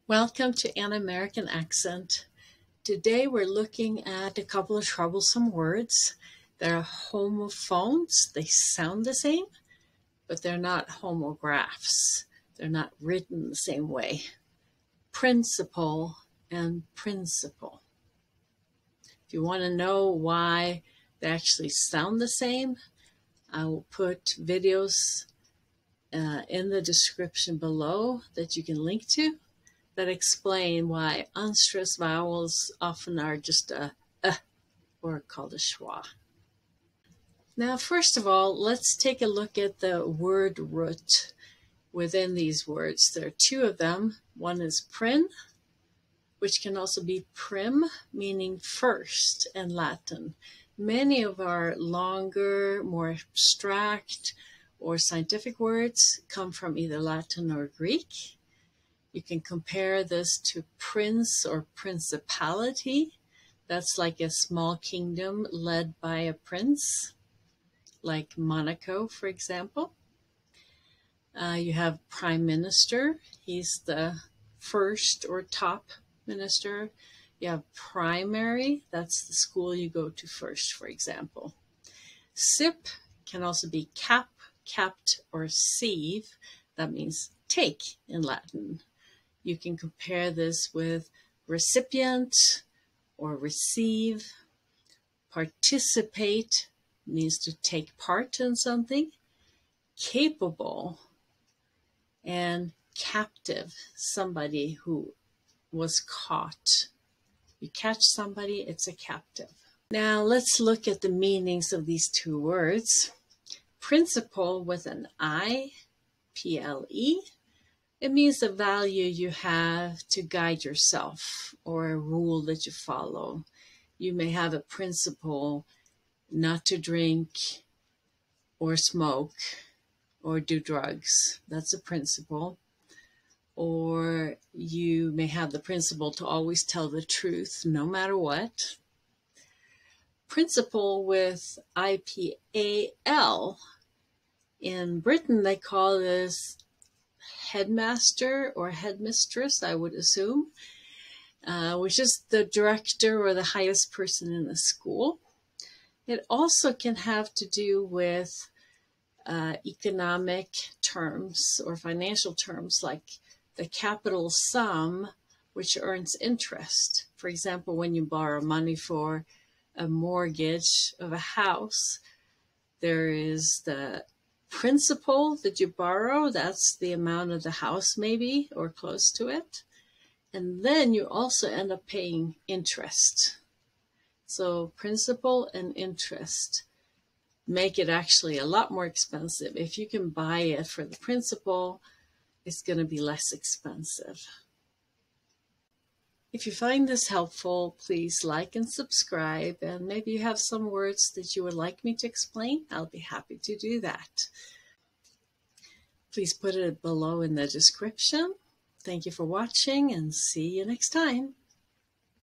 Welcome to An American Accent. Today we're looking at a couple of troublesome words. They're homophones. They sound the same, but they're not homographs. They're not written the same way. Principle and principle. If you want to know why they actually sound the same, I will put videos in the description below that you can link to that explain why unstressed vowels often are just a or called a schwa. Now, first of all, let's take a look at the word root within these words. There are two of them. One is prin, which can also be prim, meaning first in Latin. Many of our longer, more abstract or scientific words come from either Latin or Greek. You can compare this to prince or principality. That's like a small kingdom led by a prince, like Monaco, for example. You have prime minister. He's the first or top minister. You have primary. That's the school you go to first, for example. Sip can also be cap, capped, or sieve. That means take in Latin. You can compare this with recipient or receive. Participate means to take part in something. Capable and captive, somebody who was caught. You catch somebody, it's a captive. Now let's look at the meanings of these two words. Principle with an I, P-L-E. It means the value you have to guide yourself or a rule that you follow. You may have a principle not to drink or smoke or do drugs. That's a principle. Or you may have the principle to always tell the truth no matter what. Principle with I-P-A-L. In Britain, they call this headmaster or headmistress, I would assume, which is the director or the highest person in the school. It also can have to do with economic terms or financial terms, like the capital sum, which earns interest. For example, when you borrow money for a mortgage of a house, there is the principal that you borrow. That's the amount of the house, maybe, or close to it. And then you also end up paying interest. So principal and interest make it actually a lot more expensive. If you can buy it for the principal, it's going to be less expensive. If you find this helpful, please like and subscribe, and maybe you have some words that you would like me to explain. I'll be happy to do that. Please put it below in the description. Thank you for watching, and see you next time.